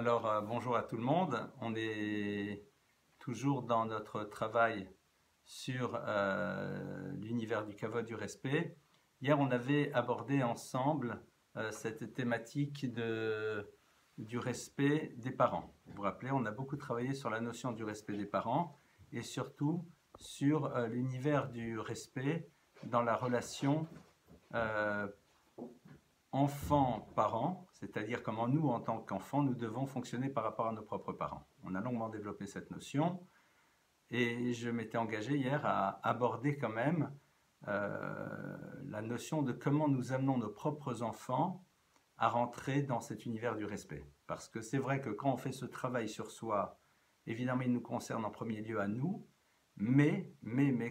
Bonjour à tout le monde. On est toujours dans notre travail sur l'univers du kavod, du respect. Hier, on avait abordé ensemble cette thématique du respect des parents. Vous vous rappelez, on a beaucoup travaillé sur la notion du respect des parents et surtout sur l'univers du respect dans la relation enfant-parent, c'est-à-dire comment nous, en tant qu'enfants, nous devons fonctionner par rapport à nos propres parents. On a longuement développé cette notion et je m'étais engagé hier à aborder quand même la notion de comment nous amenons nos propres enfants à rentrer dans cet univers du respect. Parce que c'est vrai que quand on fait ce travail sur soi, évidemment, il nous concerne en premier lieu à nous, mais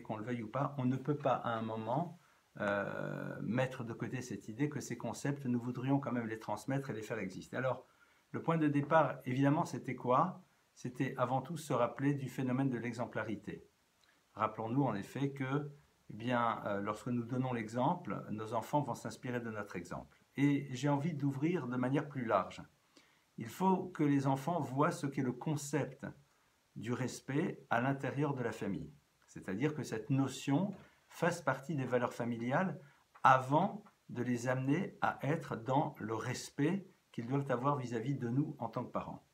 qu'on le veuille ou pas, on ne peut pas à un moment mettre de côté cette idée que ces concepts, nous voudrions quand même les transmettre et les faire exister. Alors, le point de départ, évidemment, c'était quoi? C'était avant tout se rappeler du phénomène de l'exemplarité. Rappelons-nous en effet que, lorsque nous donnons l'exemple, nos enfants vont s'inspirer de notre exemple. Et j'ai envie d'ouvrir de manière plus large. Il faut que les enfants voient ce qu'est le concept du respect à l'intérieur de la famille. C'est-à-dire que cette notion fasse partie des valeurs familiales avant de les amener à être dans le respect qu'ils doivent avoir vis-à-vis de nous en tant que parents.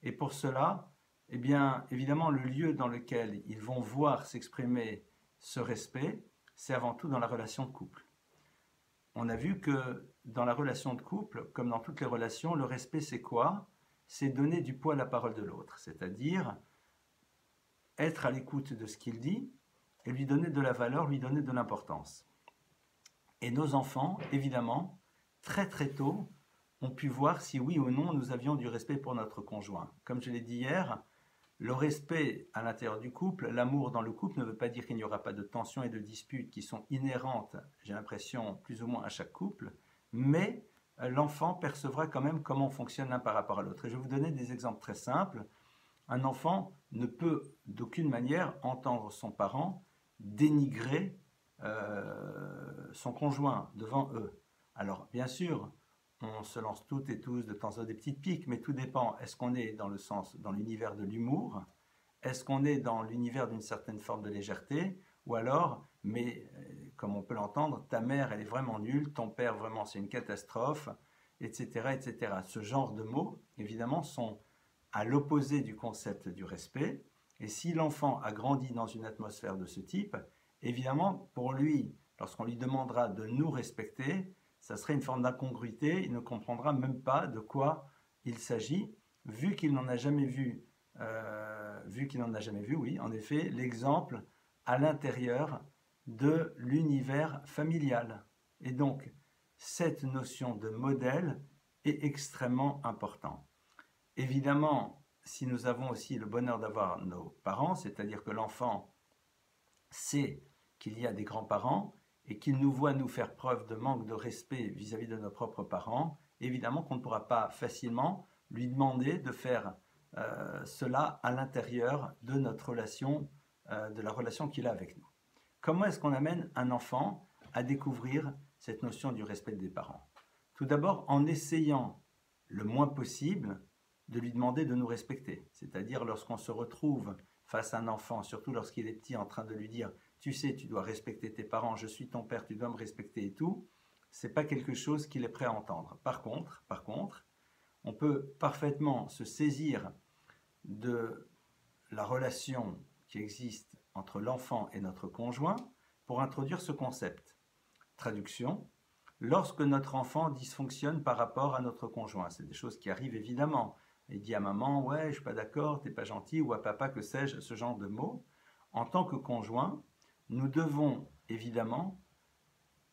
Et pour cela, évidemment, le lieu dans lequel ils vont voir s'exprimer ce respect, c'est avant tout dans la relation de couple. On a vu que dans la relation de couple, comme dans toutes les relations, le respect c'est quoi? C'est donner du poids à la parole de l'autre, c'est-à-dire être à l'écoute de ce qu'il dit et lui donner de la valeur, lui donner de l'importance. Et nos enfants, évidemment, très très tôt, ont pu voir si oui ou non nous avions du respect pour notre conjoint. Comme je l'ai dit hier, le respect à l'intérieur du couple, l'amour dans le couple ne veut pas dire qu'il n'y aura pas de tensions et de disputes qui sont inhérentes, j'ai l'impression, plus ou moins à chaque couple, mais l'enfant percevra quand même comment on fonctionne l'un par rapport à l'autre. Et je vais vous donner des exemples très simples. Un enfant ne peut d'aucune manière entendre son parent dénigrer son conjoint devant eux. Alors, bien sûr, on se lance toutes et tous de temps en temps des petites piques, mais tout dépend. Est-ce qu'on est dans l'univers de l'humour? Est-ce qu'on est dans l'univers d'une certaine forme de légèreté? Ou alors, comme on peut l'entendre, ta mère, elle est vraiment nulle, ton père, vraiment, c'est une catastrophe, etc., etc. Ce genre de mots, évidemment, sont à l'opposé du concept du respect. Et si l'enfant a grandi dans une atmosphère de ce type, évidemment, pour lui, lorsqu'on lui demandera de nous respecter, ça serait une forme d'incongruité, il ne comprendra même pas de quoi il s'agit, vu qu'il n'en a jamais vu, oui, en effet, l'exemple à l'intérieur de l'univers familial. Et donc, cette notion de modèle est extrêmement importante. Évidemment, si nous avons aussi le bonheur d'avoir nos parents, c'est-à-dire que l'enfant sait qu'il y a des grands-parents et qu'il nous voit nous faire preuve de manque de respect vis-à-vis de nos propres parents, évidemment qu'on ne pourra pas facilement lui demander de faire cela à l'intérieur de notre relation, de la relation qu'il a avec nous. Comment est-ce qu'on amène un enfant à découvrir cette notion du respect des parents? Tout d'abord en essayant le moins possible de lui demander de nous respecter. C'est-à-dire lorsqu'on se retrouve face à un enfant, surtout lorsqu'il est petit, en train de lui dire « tu sais, tu dois respecter tes parents, je suis ton père, tu dois me respecter et tout », c'est pas quelque chose qu'il est prêt à entendre. Par contre, on peut parfaitement se saisir de la relation qui existe entre l'enfant et notre conjoint pour introduire ce concept. Traduction, lorsque notre enfant dysfonctionne par rapport à notre conjoint, c'est des choses qui arrivent évidemment. Il dit à maman, ouais, je suis pas d'accord, t'es pas gentil, ou à papa, que sais-je, ce genre de mots. En tant que conjoint, nous devons évidemment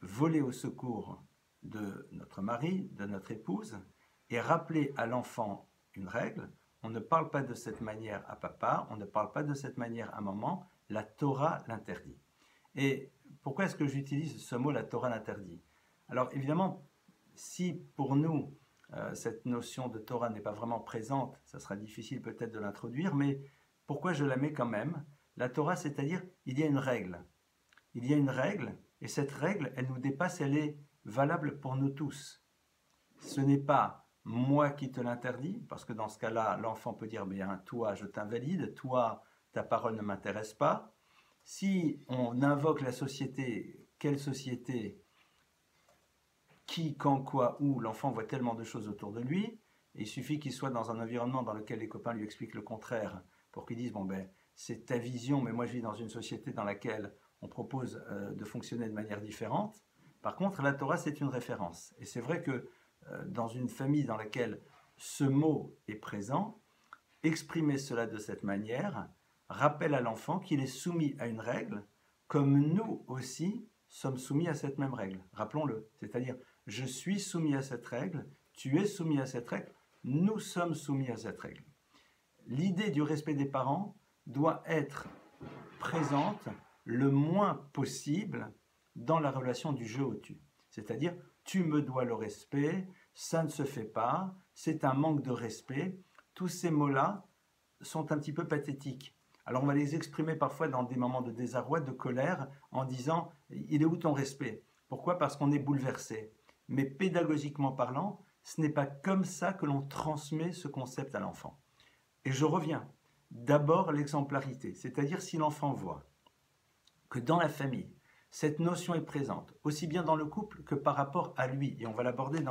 voler au secours de notre mari, de notre épouse, et rappeler à l'enfant une règle. On ne parle pas de cette manière à papa, on ne parle pas de cette manière à maman, la Torah l'interdit. Et pourquoi est-ce que j'utilise ce mot, la Torah l'interdit? Alors évidemment, si pour nous, cette notion de Torah n'est pas vraiment présente, ça sera difficile peut-être de l'introduire, mais pourquoi je la mets quand même? La Torah, c'est-à-dire, il y a une règle. Il y a une règle, et cette règle, elle nous dépasse, elle est valable pour nous tous. Ce n'est pas moi qui te l'interdis, parce que dans ce cas-là, l'enfant peut dire, bien, toi, je t'invalide, toi, ta parole ne m'intéresse pas. Si on invoque la société, quelle société, qui, quand, quoi, où, l'enfant voit tellement de choses autour de lui, et il suffit qu'il soit dans un environnement dans lequel les copains lui expliquent le contraire, pour qu'ils disent, bon ben, c'est ta vision, mais moi je vis dans une société dans laquelle on propose de fonctionner de manière différente. Par contre, la Torah, c'est une référence. Et c'est vrai que dans une famille dans laquelle ce mot est présent, exprimer cela de cette manière rappelle à l'enfant qu'il est soumis à une règle, comme nous aussi sommes soumis à cette même règle. Rappelons-le. C'est-à-dire, je suis soumis à cette règle, tu es soumis à cette règle, nous sommes soumis à cette règle. L'idée du respect des parents doit être présente le moins possible dans la relation du je au tu. C'est-à-dire, tu me dois le respect, ça ne se fait pas, c'est un manque de respect. Tous ces mots-là sont un petit peu pathétiques. Alors on va les exprimer parfois dans des moments de désarroi, de colère, en disant « il est où ton respect ?» Pourquoi ? Parce qu'on est bouleversé. Mais pédagogiquement parlant, ce n'est pas comme ça que l'on transmet ce concept à l'enfant. Et je reviens. D'abord l'exemplarité, c'est-à-dire si l'enfant voit que dans la famille, cette notion est présente, aussi bien dans le couple que par rapport à lui, et on va l'aborder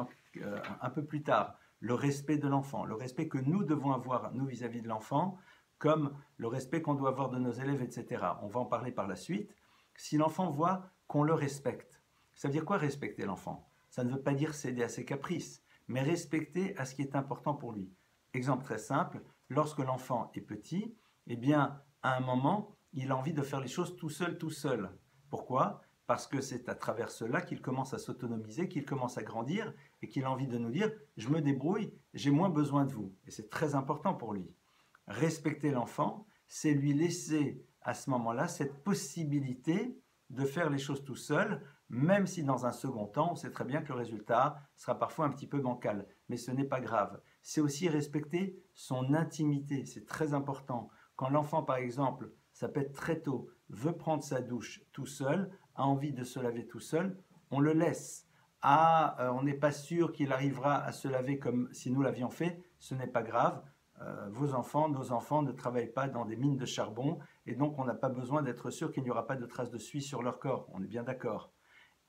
un peu plus tard, le respect de l'enfant, le respect que nous devons avoir, nous, vis-à-vis de l'enfant, comme le respect qu'on doit avoir de nos élèves, etc. On va en parler par la suite. Si l'enfant voit qu'on le respecte, ça veut dire quoi respecter l'enfant ? Ça ne veut pas dire céder à ses caprices, mais respecter à ce qui est important pour lui. Exemple très simple, lorsque l'enfant est petit, eh bien, à un moment, il a envie de faire les choses tout seul, tout seul. Pourquoi ? Parce que c'est à travers cela qu'il commence à s'autonomiser, qu'il commence à grandir et qu'il a envie de nous dire « je me débrouille, j'ai moins besoin de vous ». Et c'est très important pour lui. Respecter l'enfant, c'est lui laisser à ce moment-là cette possibilité de faire les choses tout seul, même si dans un second temps, on sait très bien que le résultat sera parfois un petit peu bancal. Mais ce n'est pas grave. C'est aussi respecter son intimité, c'est très important. Quand l'enfant, par exemple, ça peut être très tôt, veut prendre sa douche tout seul, a envie de se laver tout seul, on le laisse. On n'est pas sûr qu'il arrivera à se laver comme si nous l'avions fait, ce n'est pas grave. Vos enfants, nos enfants ne travaillent pas dans des mines de charbon et donc on n'a pas besoin d'être sûr qu'il n'y aura pas de traces de suie sur leur corps, on est bien d'accord.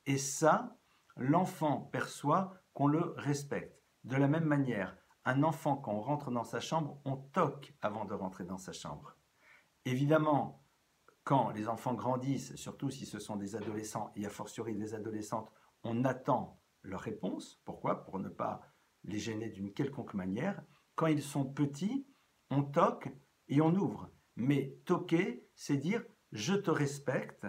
Et ça, l'enfant perçoit qu'on le respecte. De la même manière, un enfant, quand on rentre dans sa chambre, on toque avant de rentrer dans sa chambre. Évidemment, quand les enfants grandissent, surtout si ce sont des adolescents et a fortiori des adolescentes, on attend leur réponse. Pourquoi ? Pour ne pas les gêner d'une quelconque manière. Quand ils sont petits, on toque et on ouvre. Mais toquer, c'est dire « je te respecte »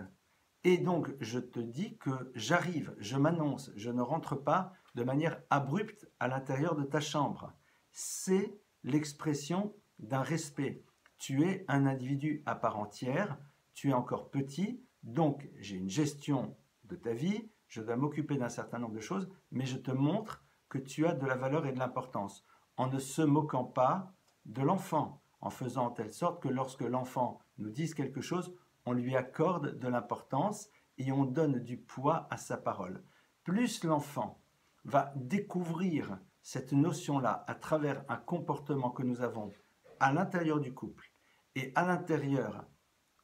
et donc je te dis que j'arrive, je m'annonce, je ne rentre pas de manière abrupte à l'intérieur de ta chambre. C'est l'expression d'un respect. Tu es un individu à part entière, tu es encore petit, donc j'ai une gestion de ta vie, je dois m'occuper d'un certain nombre de choses, mais je te montre que tu as de la valeur et de l'importance, en ne se moquant pas de l'enfant, en faisant en telle sorte que lorsque l'enfant nous dise quelque chose, on lui accorde de l'importance et on donne du poids à sa parole. Plus l'enfant va découvrir cette notion-là à travers un comportement que nous avons à l'intérieur du couple et à l'intérieur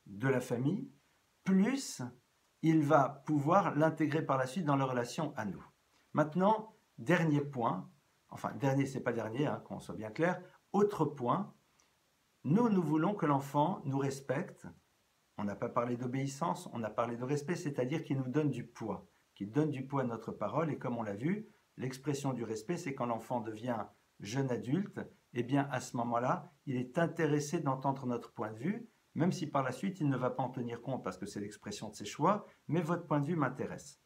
de la famille, plus il va pouvoir l'intégrer par la suite dans la relation à nous. Maintenant, dernier point, enfin dernier, c'est pas dernier, qu'on soit bien clair, autre point, nous voulons que l'enfant nous respecte. On n'a pas parlé d'obéissance, on a parlé de respect, c'est-à-dire qu'il nous donne du poids, qu'il donne du poids à notre parole, et comme on l'a vu, l'expression du respect, c'est quand l'enfant devient jeune adulte, eh bien à ce moment-là, il est intéressé d'entendre notre point de vue, même si par la suite il ne va pas en tenir compte parce que c'est l'expression de ses choix, mais votre point de vue m'intéresse.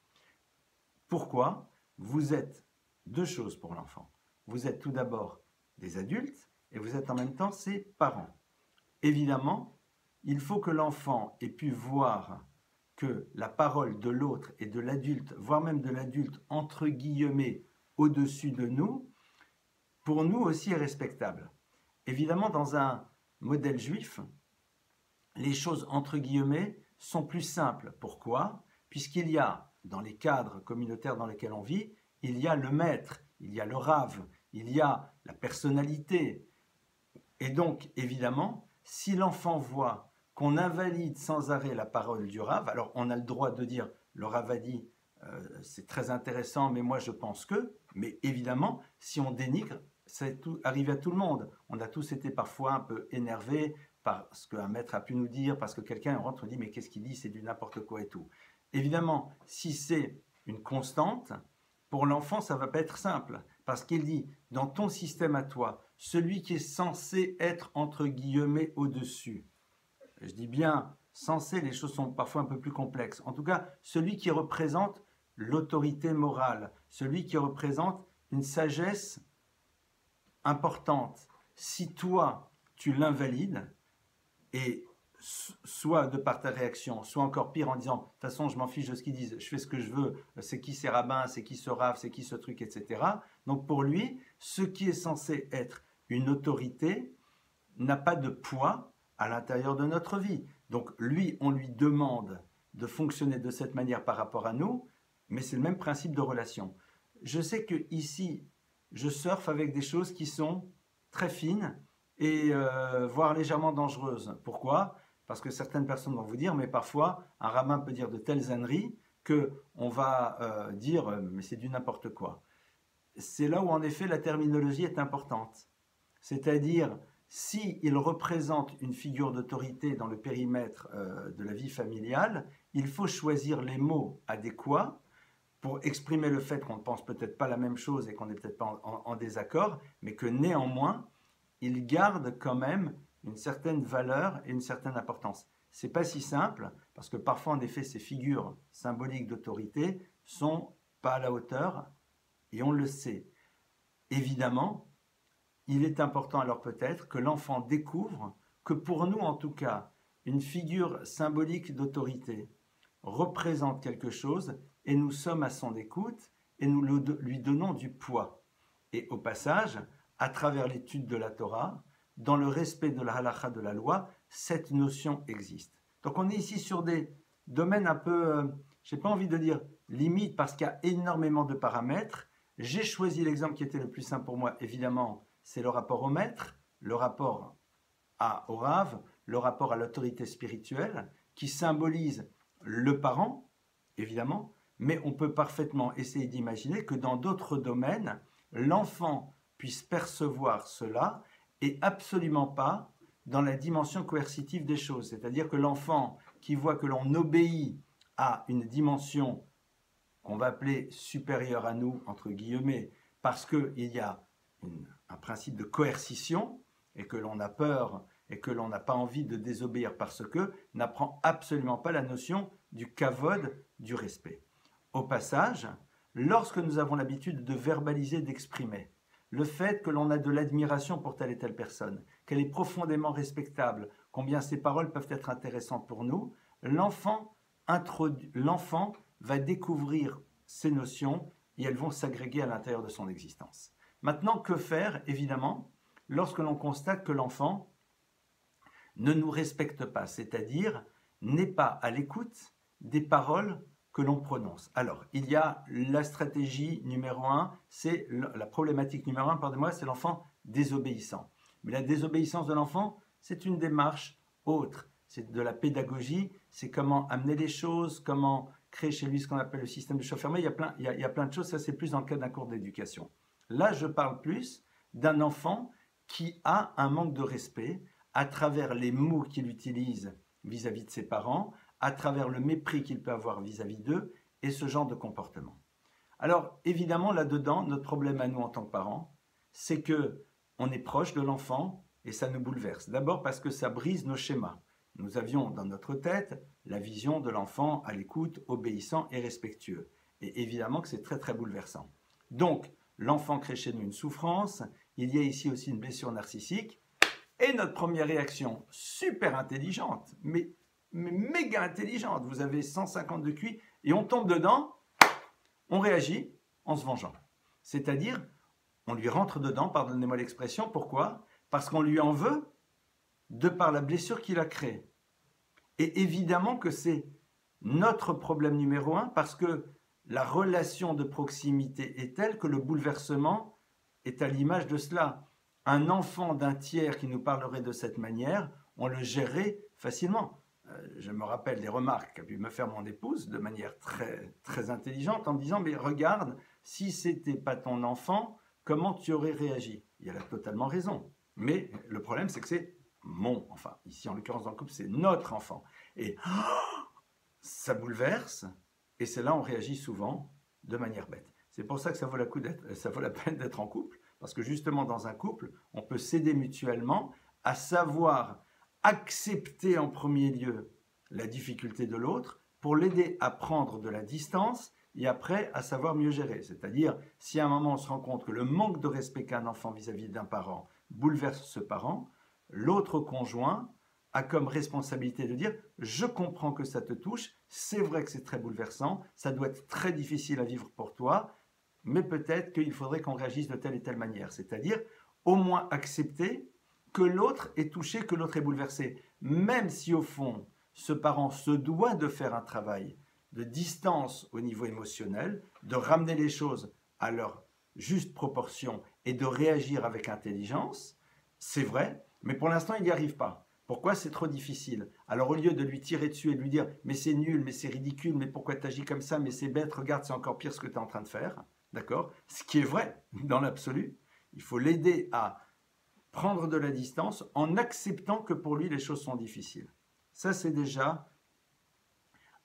Pourquoi ? Vous êtes deux choses pour l'enfant. Vous êtes tout d'abord des adultes et vous êtes en même temps ses parents. Évidemment, il faut que l'enfant ait pu voir que la parole de l'autre et de l'adulte, voire même de l'adulte entre guillemets au-dessus de nous, pour nous aussi est respectable. Évidemment, dans un modèle juif, les choses entre guillemets sont plus simples. Pourquoi ? Puisqu'il y a, dans les cadres communautaires dans lesquels on vit, il y a le maître, il y a le rave, il y a la personnalité. Et donc, évidemment, si l'enfant voit qu'on invalide sans arrêt la parole du Rav, alors on a le droit de dire, le Rav a dit, c'est très intéressant, mais moi je pense que, mais évidemment, si on dénigre, ça arrive à tout le monde. On a tous été parfois un peu énervés par ce qu'un maître a pu nous dire, parce que quelqu'un rentre et dit, mais qu'est-ce qu'il dit, c'est du n'importe quoi et tout. Évidemment, si c'est une constante, pour l'enfant, ça ne va pas être simple, parce qu'il dit, dans ton système à toi, celui qui est censé être, entre guillemets, au-dessus, je dis bien censé, les choses sont parfois un peu plus complexes, en tout cas, celui qui représente l'autorité morale, celui qui représente une sagesse importante, si toi, tu l'invalides, et soit de par ta réaction, soit encore pire en disant, de toute façon, je m'en fiche de ce qu'ils disent, je fais ce que je veux, c'est qui ces rabbins, c'est qui ce rave, c'est qui ce truc, etc. Donc pour lui, ce qui est censé être une autorité n'a pas de poids à l'intérieur de notre vie. Donc lui, on lui demande de fonctionner de cette manière par rapport à nous, mais c'est le même principe de relation. Je sais que ici, je surfe avec des choses qui sont très fines et voire légèrement dangereuses. Pourquoi ? Parce que certaines personnes vont vous dire, mais parfois, un rabbin peut dire de telles âneries qu'on va dire, mais c'est du n'importe quoi. C'est là où, en effet, la terminologie est importante. C'est-à-dire, s'il représente une figure d'autorité dans le périmètre de la vie familiale, il faut choisir les mots adéquats pour exprimer le fait qu'on ne pense peut-être pas la même chose et qu'on n'est peut-être pas en désaccord, mais que néanmoins, il garde quand même une certaine valeur et une certaine importance. C'est pas si simple, parce que parfois, en effet, ces figures symboliques d'autorité sont pas à la hauteur, et on le sait. Évidemment, il est important alors peut-être que l'enfant découvre que pour nous, en tout cas, une figure symbolique d'autorité représente quelque chose, et nous sommes à son écoute, et nous lui donnons du poids. Et au passage, à travers l'étude de la Torah, dans le respect de la halakha, de la loi, cette notion existe. Donc on est ici sur des domaines un peu, j'ai pas envie de dire limite, parce qu'il y a énormément de paramètres. J'ai choisi l'exemple qui était le plus simple pour moi, évidemment, c'est le rapport au maître, le rapport au Rav, le rapport à l'autorité spirituelle, qui symbolise le parent, évidemment, mais on peut parfaitement essayer d'imaginer que dans d'autres domaines, l'enfant puisse percevoir cela, et absolument pas dans la dimension coercitive des choses. C'est-à-dire que l'enfant qui voit que l'on obéit à une dimension qu'on va appeler supérieure à nous, entre guillemets, parce qu'il y a un principe de coercition, et que l'on a peur, et que l'on n'a pas envie de désobéir parce que, n'apprend absolument pas la notion du kavod, du respect. Au passage, lorsque nous avons l'habitude de verbaliser, d'exprimer, le fait que l'on a de l'admiration pour telle et telle personne, qu'elle est profondément respectable, combien ses paroles peuvent être intéressantes pour nous, l'enfant va découvrir ces notions et elles vont s'agréger à l'intérieur de son existence. Maintenant, que faire, évidemment, lorsque l'on constate que l'enfant ne nous respecte pas, c'est-à-dire n'est pas à l'écoute des paroles que l'on prononce. Alors, il y a la stratégie numéro 1, c'est la problématique numéro 1, pardonnez-moi, c'est l'enfant désobéissant. Mais la désobéissance de l'enfant, c'est une démarche autre. C'est de la pédagogie, c'est comment amener les choses, comment créer chez lui ce qu'on appelle le système de chauffeur. Mais il y a plein de choses, ça c'est plus dans le cadre d'un cours d'éducation. Là, je parle plus d'un enfant qui a un manque de respect à travers les mots qu'il utilise vis-à-vis de ses parents, à travers le mépris qu'il peut avoir vis-à-vis d'eux, et ce genre de comportement. Alors, évidemment, là-dedans, notre problème à nous en tant que parents, c'est que on est proche de l'enfant et ça nous bouleverse. D'abord parce que ça brise nos schémas. Nous avions dans notre tête la vision de l'enfant à l'écoute, obéissant et respectueux. Et évidemment que c'est très très bouleversant. Donc, l'enfant crée chez nous une souffrance, il y a ici aussi une blessure narcissique, et notre première réaction, super intelligente, mais méga intelligente, vous avez 150 de QI, et on tombe dedans, on réagit en se vengeant. C'est-à-dire, on lui rentre dedans, pardonnez-moi l'expression, pourquoi ? Parce qu'on lui en veut de par la blessure qu'il a créée. Et évidemment que c'est notre problème numéro 1, parce que la relation de proximité est telle que le bouleversement est à l'image de cela. Un enfant d'un tiers qui nous parlerait de cette manière, on le gérerait facilement. Je me rappelle des remarques qu'a pu me faire mon épouse de manière très, très intelligente en me disant « Mais regarde, si c'était pas ton enfant, comment tu aurais réagi ?» Et elle a totalement raison. Mais le problème, c'est que c'est mon enfant. Ici, en l'occurrence, dans le couple, c'est notre enfant. Et ça bouleverse, et c'est là où on réagit souvent de manière bête. C'est pour ça que ça vaut la peine d'être en couple, parce que justement, dans un couple, on peut s'aider mutuellement à savoir accepter en premier lieu la difficulté de l'autre pour l'aider à prendre de la distance et après à savoir mieux gérer. C'est-à-dire, si à un moment on se rend compte que le manque de respect qu'un enfant vis-à-vis d'un parent bouleverse ce parent, l'autre conjoint a comme responsabilité de dire « je comprends que ça te touche, c'est vrai que c'est très bouleversant, ça doit être très difficile à vivre pour toi, mais peut-être qu'il faudrait qu'on réagisse de telle et telle manière. » C'est-à-dire, au moins accepter que l'autre est touché, que l'autre est bouleversé. Même si au fond, ce parent se doit de faire un travail de distance au niveau émotionnel, de ramener les choses à leur juste proportion et de réagir avec intelligence, c'est vrai, mais pour l'instant, il n'y arrive pas. Pourquoi? C'est trop difficile. Alors au lieu de lui tirer dessus et de lui dire « mais c'est nul, mais c'est ridicule, mais pourquoi tu agis comme ça, mais c'est bête, regarde, c'est encore pire ce que tu es en train de faire », d'accord? Ce qui est vrai dans l'absolu, il faut l'aider à prendre de la distance en acceptant que pour lui les choses sont difficiles. Ça, c'est déjà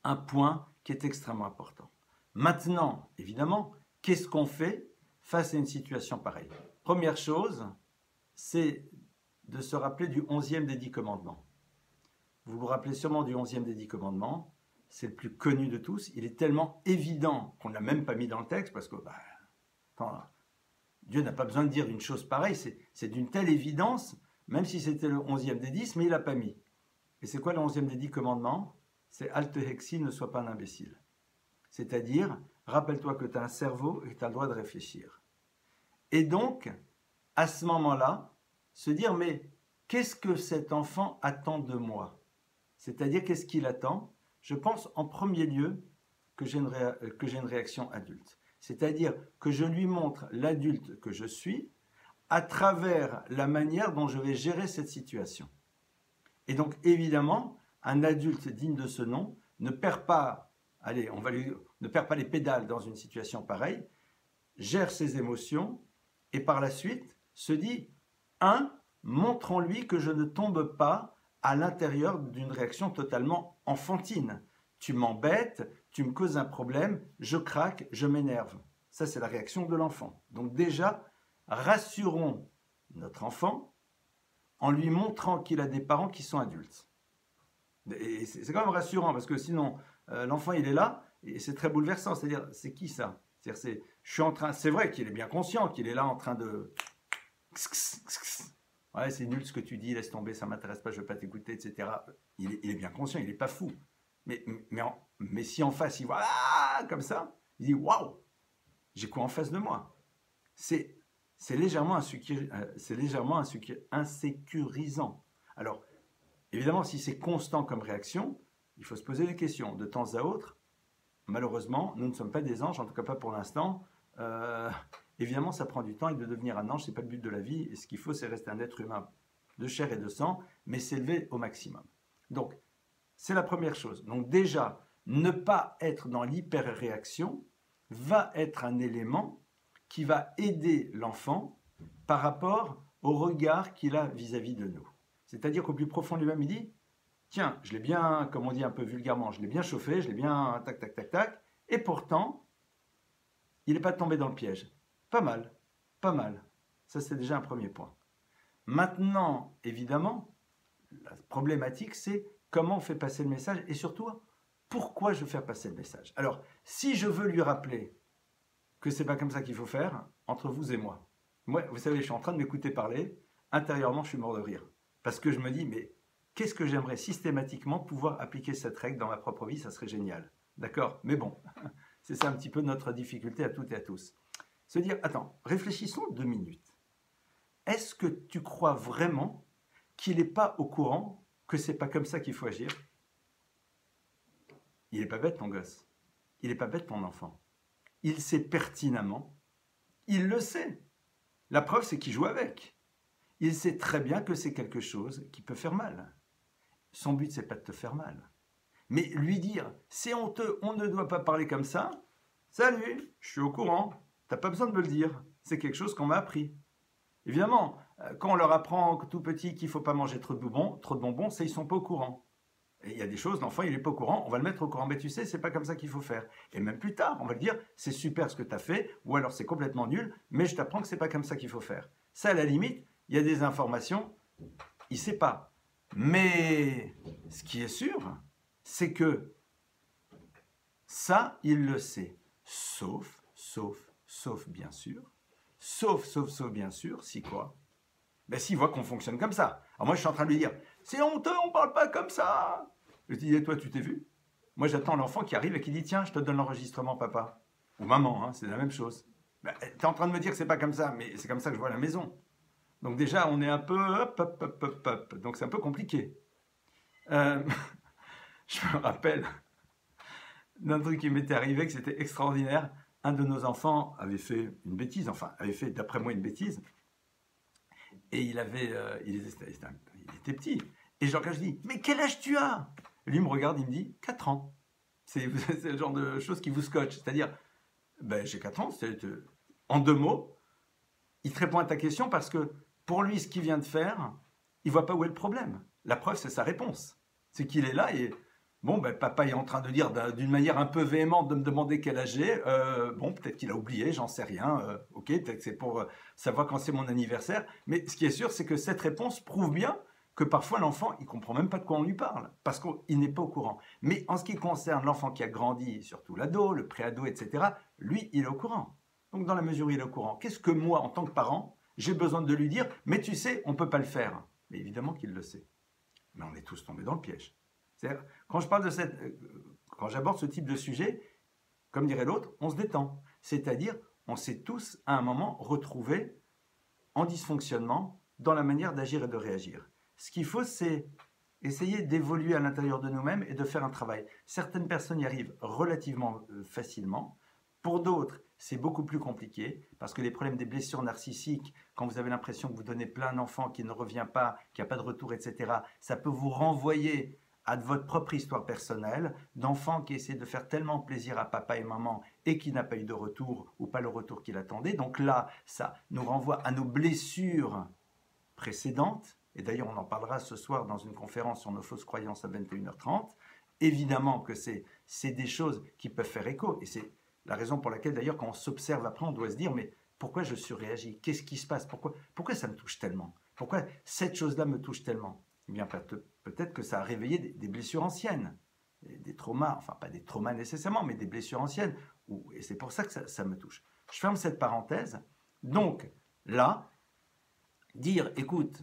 un point qui est extrêmement important. Maintenant, évidemment, qu'est-ce qu'on fait face à une situation pareille? Première chose, c'est de se rappeler du 11e des 10 commandements. Vous vous rappelez sûrement du 11e des 10 commandements, c'est le plus connu de tous, il est tellement évident qu'on ne l'a même pas mis dans le texte, parce que Dieu n'a pas besoin de dire une chose pareille, c'est d'une telle évidence, même si c'était le 11e des 10, mais il ne l'a pas mis. Et c'est quoi le 11e des 10 commandements? C'est « Al tehexi, ne sois pas un imbécile ». C'est-à-dire, rappelle-toi que tu as un cerveau et que tu as le droit de réfléchir. Et donc, à ce moment-là, se dire, mais qu'est-ce que cet enfant attend de moi? C'est-à-dire, qu'est-ce qu'il attend? Je pense en premier lieu que j'ai une réaction adulte. C'est-à-dire que je lui montre l'adulte que je suis à travers la manière dont je vais gérer cette situation. Et donc, évidemment, un adulte digne de ce nom ne perd pas, ne perd pas les pédales dans une situation pareille, gère ses émotions et par la suite se dit, montrons-lui que je ne tombe pas à l'intérieur d'une réaction totalement enfantine. Tu m'embêtes, tu me causes un problème, je craque, je m'énerve. Ça, c'est la réaction de l'enfant. Donc déjà, rassurons notre enfant en lui montrant qu'il a des parents qui sont adultes. Et c'est quand même rassurant, parce que sinon, l'enfant, il est là, et c'est très bouleversant. C'est-à-dire, c'est qui ça? C'est vrai qu'il est bien conscient qu'il est là en train de... Ouais, c'est nul ce que tu dis, laisse tomber, ça ne m'intéresse pas, je ne veux pas t'écouter, etc. Il est bien conscient, il n'est pas fou. Mais si en face, il voit comme ça, il dit waouh, j'ai quoi en face de moi? C'est légèrement insécurisant. Alors, évidemment, si c'est constant comme réaction, il faut se poser des questions. De temps à autre, malheureusement, nous ne sommes pas des anges, en tout cas pas pour l'instant. Évidemment, ça prend du temps et de devenir un ange, ce n'est pas le but de la vie. Et ce qu'il faut, c'est rester un être humain de chair et de sang, mais s'élever au maximum. Donc, c'est la première chose. Donc déjà, ne pas être dans l'hyper-réaction va être un élément qui va aider l'enfant par rapport au regard qu'il a vis-à-vis de nous. C'est-à-dire qu'au plus profond de lui-même, il dit « Tiens, je l'ai bien, comme on dit un peu vulgairement, je l'ai bien chauffé, je l'ai bien tac, tac, tac, tac, et pourtant, il n'est pas tombé dans le piège. Pas mal, pas mal. » Ça, c'est déjà un premier point. Maintenant, évidemment, la problématique, c'est comment on fait passer le message et surtout, pourquoi je fais passer le message. Alors, si je veux lui rappeler que c'est pas comme ça qu'il faut faire, entre vous et moi. Moi, vous savez, je suis en train de m'écouter parler, intérieurement, je suis mort de rire. Parce que je me dis, mais qu'est-ce que j'aimerais systématiquement pouvoir appliquer cette règle dans ma propre vie, ça serait génial. D'accord? Mais bon, c'est ça un petit peu notre difficulté à toutes et à tous. Se dire, attends, réfléchissons 2 minutes. Est-ce que tu crois vraiment qu'il n'est pas au courant que c'est pas comme ça qu'il faut agir? Il n'est pas bête, ton gosse. Il n'est pas bête, ton enfant. Il sait pertinemment, il le sait, La preuve, c'est qu'il joue avec. Il sait très bien que c'est quelque chose qui peut faire mal. Son but, c'est pas de te faire mal. Mais lui dire, c'est honteux, on ne doit pas parler comme ça. Salut, je suis au courant. T'as pas besoin de me le dire. C'est quelque chose qu'on m'a appris. Évidemment, quand on leur apprend tout petit qu'il ne faut pas manger trop de bonbons, c'est ils sont pas au courant. Et il y a des choses, l'enfant il n'est pas au courant, on va le mettre au courant. Mais tu sais, c'est pas comme ça qu'il faut faire. Et même plus tard, on va le dire, c'est super ce que tu as fait, ou alors c'est complètement nul, mais je t'apprends que c'est pas comme ça qu'il faut faire. Ça, à la limite, il y a des informations, il ne sait pas. Mais ce qui est sûr, c'est que ça, il le sait. Sauf bien sûr. Sauf bien sûr, si quoi? Ben s'il voit qu'on fonctionne comme ça. Alors moi, je suis en train de lui dire, c'est honteux, on parle pas comme ça. Je lui dis, et toi, tu t'es vu? Moi, j'attends l'enfant qui arrive et qui dit, tiens, je te donne l'enregistrement, papa. Ou maman, hein, c'est la même chose. Ben, tu es en train de me dire que c'est pas comme ça, mais c'est comme ça que je vois la maison. Donc déjà, on est un peu hop. Donc c'est un peu compliqué. Je me rappelle d'un truc qui m'était arrivé, que c'était extraordinaire. Un de nos enfants avait fait une bêtise, enfin, avait fait d'après moi une bêtise. Et il était petit. Et je regarde, je dis, mais quel âge tu as? Et lui me regarde, il me dit, 4 ans. C'est le genre de choses qui vous scotche. C'est-à-dire, ben, j'ai 4 ans, en 2 mots, il te répond à ta question parce que pour lui, ce qu'il vient de faire, il voit pas où est le problème. La preuve, c'est sa réponse. C'est qu'il est là et, bon, ben, papa est en train de dire d'une manière un peu véhémente de me demander quel âge j'ai. Bon, peut-être qu'il a oublié, j'en sais rien. Ok, peut-être que c'est pour savoir quand c'est mon anniversaire. Mais ce qui est sûr, c'est que cette réponse prouve bien que parfois l'enfant, il comprend même pas de quoi on lui parle, parce qu'il n'est pas au courant. Mais en ce qui concerne l'enfant qui a grandi, surtout l'ado, le pré-ado, etc., lui, il est au courant. Donc dans la mesure où il est au courant, qu'est-ce que moi, en tant que parent, j'ai besoin de lui dire, mais tu sais, on ne peut pas le faire. Mais évidemment qu'il le sait. Mais on est tous tombés dans le piège. C'est-à-dire, quand quand j'aborde ce type de sujet, comme dirait l'autre, on se détend. C'est-à-dire, on s'est tous, à un moment, retrouvés en dysfonctionnement dans la manière d'agir et de réagir. Ce qu'il faut, c'est essayer d'évoluer à l'intérieur de nous-mêmes et de faire un travail. Certaines personnes y arrivent relativement facilement. Pour d'autres, c'est beaucoup plus compliqué parce que les problèmes des blessures narcissiques, quand vous avez l'impression que vous donnez plein d'enfants qui ne revient pas, qu'il n'y a pas de retour, etc., ça peut vous renvoyer à votre propre histoire personnelle, d'enfants qui essaient de faire tellement plaisir à papa et maman et qui n'a pas eu de retour ou pas le retour qu'il attendait. Donc là, ça nous renvoie à nos blessures précédentes. Et d'ailleurs, on en parlera ce soir dans une conférence sur nos fausses croyances à 21h30. Évidemment que c'est des choses qui peuvent faire écho. Et c'est la raison pour laquelle, d'ailleurs, quand on s'observe après, on doit se dire, mais pourquoi je surréagis? Qu'est-ce qui se passe? Pourquoi ça me touche tellement? Pourquoi cette chose-là me touche tellement? Eh bien, peut-être que ça a réveillé des blessures anciennes, des traumas, enfin pas des traumas nécessairement, mais des blessures anciennes. Et c'est pour ça que ça me touche. Je ferme cette parenthèse. Donc, là, dire, écoute,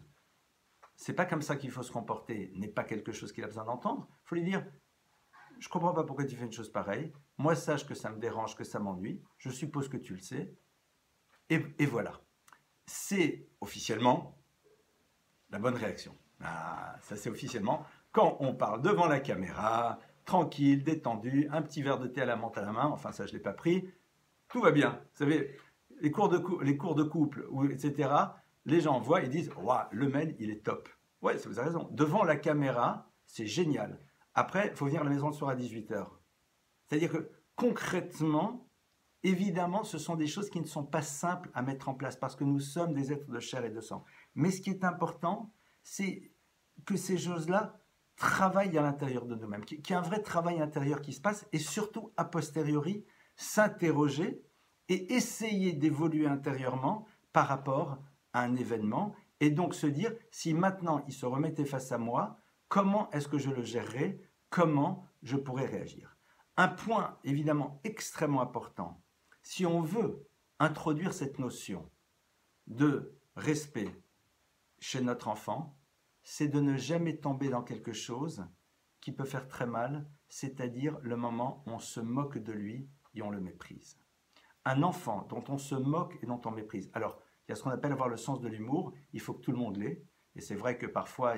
c'est pas comme ça qu'il faut se comporter, n'est pas quelque chose qu'il a besoin d'entendre. Il faut lui dire, je comprends pas pourquoi tu fais une chose pareille. Moi, sache que ça me dérange, que ça m'ennuie. Je suppose que tu le sais. Et voilà. C'est officiellement la bonne réaction. Ah, ça c'est officiellement quand on parle devant la caméra, tranquille, détendu, un petit verre de thé à la menthe à la main. Enfin, ça, je l'ai pas pris. Tout va bien. Vous savez, les cours de couple, etc., les gens voient et disent, waouh, le mail, il est top. Ouais, vous avez raison. Devant la caméra, c'est génial. Après, il faut venir à la maison le soir à 18h. C'est-à-dire que concrètement, évidemment, ce sont des choses qui ne sont pas simples à mettre en place parce que nous sommes des êtres de chair et de sang. Mais ce qui est important, c'est que ces choses-là travaillent à l'intérieur de nous-mêmes, qu'il y ait un vrai travail intérieur qui se passe et surtout, a posteriori, s'interroger et essayer d'évoluer intérieurement par rapport à un événement et donc se dire, si maintenant il se remettait face à moi, comment est-ce que je le gérerais? Comment je pourrais réagir? Un point évidemment extrêmement important, si on veut introduire cette notion de respect chez notre enfant, c'est de ne jamais tomber dans quelque chose qui peut faire très mal, c'est-à-dire le moment où on se moque de lui et on le méprise. Un enfant dont on se moque et dont on méprise. Alors, il y a ce qu'on appelle avoir le sens de l'humour, il faut que tout le monde l'ait, et c'est vrai que parfois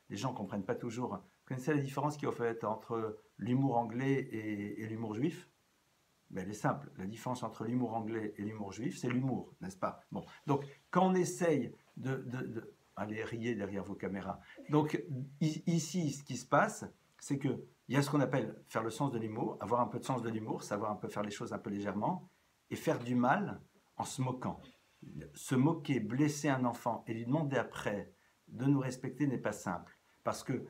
les gens ne comprennent pas toujours. Vous connaissez la différence qu'il y a en fait entre l'humour anglais et l'humour juif? Mais elle est simple. La différence entre l'humour anglais et l'humour juif, c'est l'humour, n'est-ce pas? Bon, donc quand on essaye allez, riez derrière vos caméras. Donc ici, ce qui se passe, c'est qu'il y a ce qu'on appelle faire le sens de l'humour, avoir un peu de sens de l'humour, savoir un peu faire les choses un peu légèrement, et faire du mal en se moquant. Se moquer, blesser un enfant et lui demander après de nous respecter n'est pas simple, parce que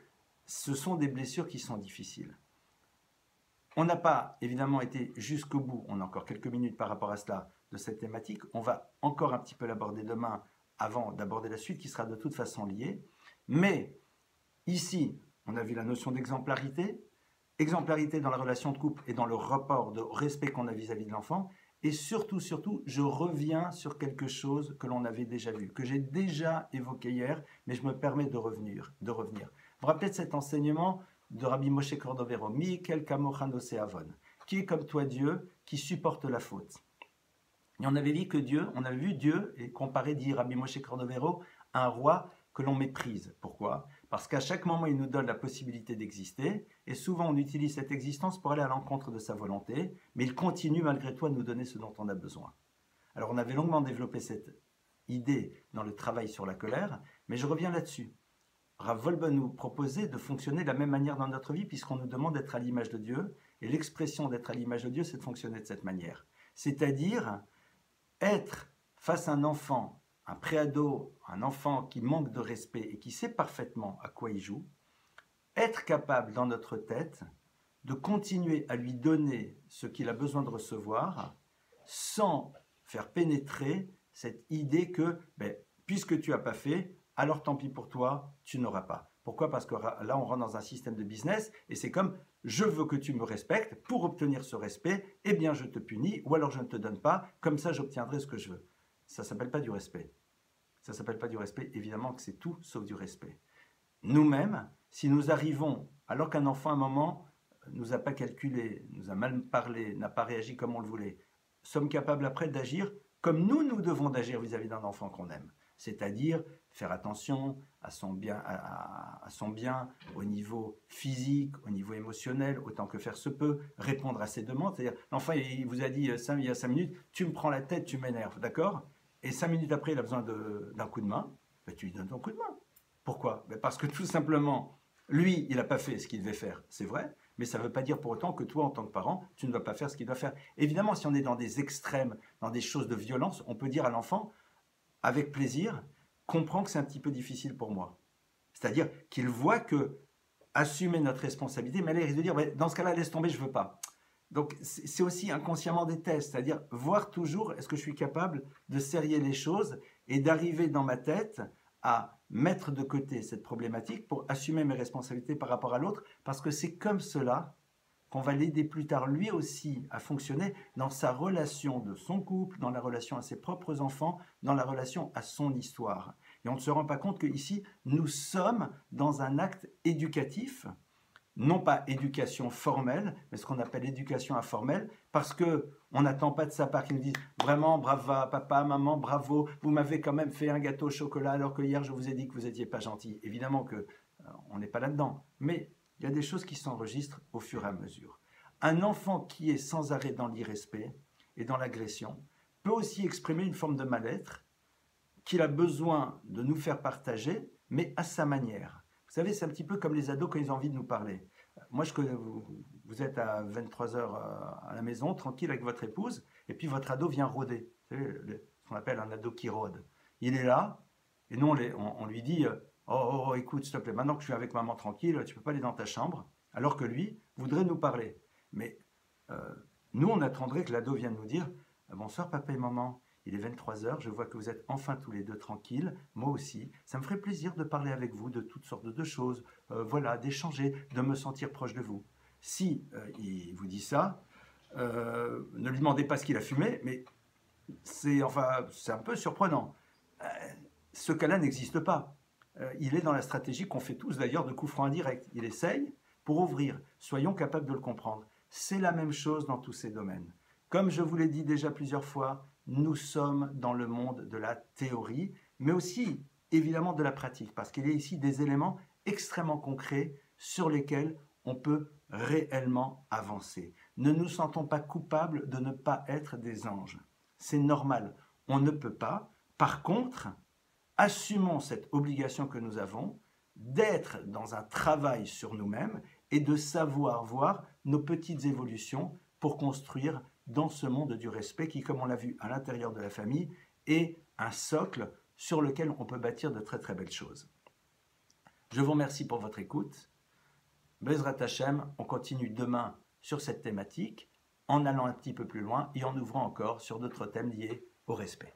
ce sont des blessures qui sont difficiles. On n'a pas évidemment été jusqu'au bout, on a encore quelques minutes par rapport à cela, de cette thématique. On va encore un petit peu l'aborder demain avant d'aborder la suite qui sera de toute façon liée. Mais ici, on a vu la notion d'exemplarité, exemplarité dans la relation de couple et dans le rapport de respect qu'on a vis-à-vis de l'enfant. Et surtout, je reviens sur quelque chose que l'on avait déjà vu, que j'ai déjà évoqué hier, mais je me permets de revenir. Vous vous rappelez de cet enseignement de Rabbi Moshe Cordovero, Mikel Kamochano Seavon, qui est comme toi Dieu, qui supporte la faute. Et on avait vu Dieu, et comparé, dit Rabbi Moshe Cordovero, à un roi que l'on méprise. Pourquoi? Parce qu'à chaque moment, il nous donne la possibilité d'exister, et souvent on utilise cette existence pour aller à l'encontre de sa volonté, mais il continue malgré tout à nous donner ce dont on a besoin. Alors on avait longuement développé cette idée dans le travail sur la colère, mais je reviens là-dessus. Rav Wolbe nous proposait de fonctionner de la même manière dans notre vie, puisqu'on nous demande d'être à l'image de Dieu, et l'expression d'être à l'image de Dieu, c'est de fonctionner de cette manière. C'est-à-dire être face à un enfant, un préado, un enfant qui manque de respect et qui sait parfaitement à quoi il joue, être capable dans notre tête de continuer à lui donner ce qu'il a besoin de recevoir sans faire pénétrer cette idée que, puisque tu n'as pas fait, alors tant pis pour toi, tu n'auras pas. Pourquoi? Parce que là, on rentre dans un système de business et c'est comme, je veux que tu me respectes, pour obtenir ce respect, eh bien je te punis ou alors je ne te donne pas, comme ça j'obtiendrai ce que je veux. Ça ne s'appelle pas du respect. Ça ne s'appelle pas du respect, évidemment que c'est tout sauf du respect. Nous-mêmes, si nous arrivons, alors qu'un enfant à un moment nous a pas calculé, nous a mal parlé, n'a pas réagi comme on le voulait, sommes capables après d'agir comme nous devons d'agir vis-à-vis d'un enfant qu'on aime. C'est-à-dire faire attention à son bien au niveau physique, au niveau émotionnel, autant que faire se peut, répondre à ses demandes. C'est-à-dire, l'enfant, il vous a dit il y a 5 minutes, tu me prends la tête, tu m'énerves, d'accord? Et 5 minutes après, il a besoin d'un coup de main, tu lui donnes ton coup de main. Pourquoi? Parce que tout simplement, lui, il n'a pas fait ce qu'il devait faire, c'est vrai, mais ça ne veut pas dire pour autant que toi, en tant que parent, tu ne dois pas faire ce qu'il doit faire. Évidemment, si on est dans des extrêmes, dans des choses de violence, on peut dire à l'enfant, avec plaisir, comprends que c'est un petit peu difficile pour moi. C'est-à-dire qu'il voit que assumer notre responsabilité, mais là, il risque de dire, dans ce cas-là, laisse tomber, je ne veux pas. Donc, c'est aussi inconsciemment des tests, c'est-à-dire voir toujours, est-ce que je suis capable de serrer les choses et d'arriver dans ma tête à mettre de côté cette problématique pour assumer mes responsabilités par rapport à l'autre, parce que c'est comme cela qu'on va l'aider plus tard lui aussi à fonctionner dans sa relation de son couple, dans la relation à ses propres enfants, dans la relation à son histoire. Et on ne se rend pas compte qu'ici, nous sommes dans un acte éducatif, non pas éducation formelle, mais ce qu'on appelle éducation informelle, parce qu'on n'attend pas de sa part qu'il nous dise vraiment bravo papa, maman, bravo, vous m'avez quand même fait un gâteau au chocolat alors que hier je vous ai dit que vous n'étiez pas gentil. Évidemment qu'on n'est pas là-dedans, mais il y a des choses qui s'enregistrent au fur et à mesure. Un enfant qui est sans arrêt dans l'irrespect et dans l'agression peut aussi exprimer une forme de mal-être qu'il a besoin de nous faire partager, mais à sa manière. Vous savez, c'est un petit peu comme les ados quand ils ont envie de nous parler. Moi, vous êtes à 23h à la maison, tranquille avec votre épouse, et puis votre ado vient rôder. Vous savez, ce qu'on appelle un ado qui rôde. Il est là, et nous, on lui dit oh, écoute, s'il te plaît, maintenant que je suis avec maman tranquille, tu ne peux pas aller dans ta chambre, alors que lui voudrait nous parler. Mais nous, on attendrait que l'ado vienne nous dire bonsoir, papa et maman. Il est 23h, je vois que vous êtes enfin tous les deux tranquilles, moi aussi. Ça me ferait plaisir de parler avec vous de toutes sortes de choses, voilà, d'échanger, de me sentir proche de vous. Si il vous dit ça, ne lui demandez pas ce qu'il a fumé, mais c'est un peu surprenant. Ce cas-là n'existe pas. Il est dans la stratégie qu'on fait tous d'ailleurs de coup franc indirect. Il essaye pour ouvrir. Soyons capables de le comprendre. C'est la même chose dans tous ces domaines. Comme je vous l'ai dit déjà plusieurs fois, nous sommes dans le monde de la théorie, mais aussi évidemment de la pratique, parce qu'il y a ici des éléments extrêmement concrets sur lesquels on peut réellement avancer. Ne nous sentons pas coupables de ne pas être des anges. C'est normal, on ne peut pas. Par contre, assumons cette obligation que nous avons d'être dans un travail sur nous-mêmes et de savoir voir nos petites évolutions pour construire dans ce monde du respect qui, comme on l'a vu à l'intérieur de la famille, est un socle sur lequel on peut bâtir de très très belles choses. Je vous remercie pour votre écoute. Bezrat Hashem, on continue demain sur cette thématique en allant un petit peu plus loin et en ouvrant encore sur d'autres thèmes liés au respect.